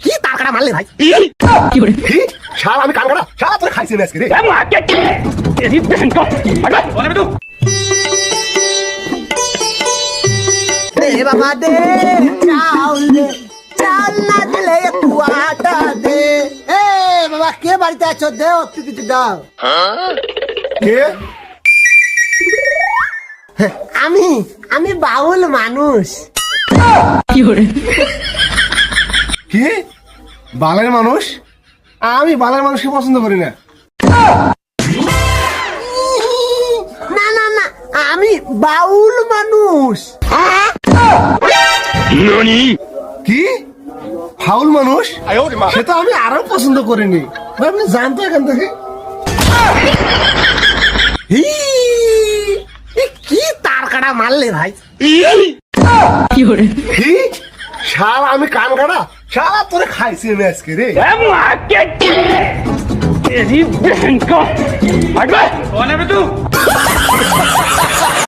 কি তারকাটা মারলে ভাই? শালা আমি কান কাটা, শালা তোরে খাইছি আমি আজকে রে। দে বাবা দে চাউল দে, চাল না দিলে একটু আটা দে। এ বাবা কে বাড়িতে আছো? দে একটু কিছু দাও। কে? আমি বাউল মানুষ। কি বালের মানুষ? আমি বালের মানুষকে পছন্দ করি না। না না না, আমি বাউল মানুষ। কি ফাউল মানুষ? সেটা আমি আরো পছন্দ করিনি। আপনি জানতো এখান থেকে? কি তার কাটা মারলে ভাই? কি শালা আমি কান কাটা, শালা তোরে খাইছি আমি আজকে রে।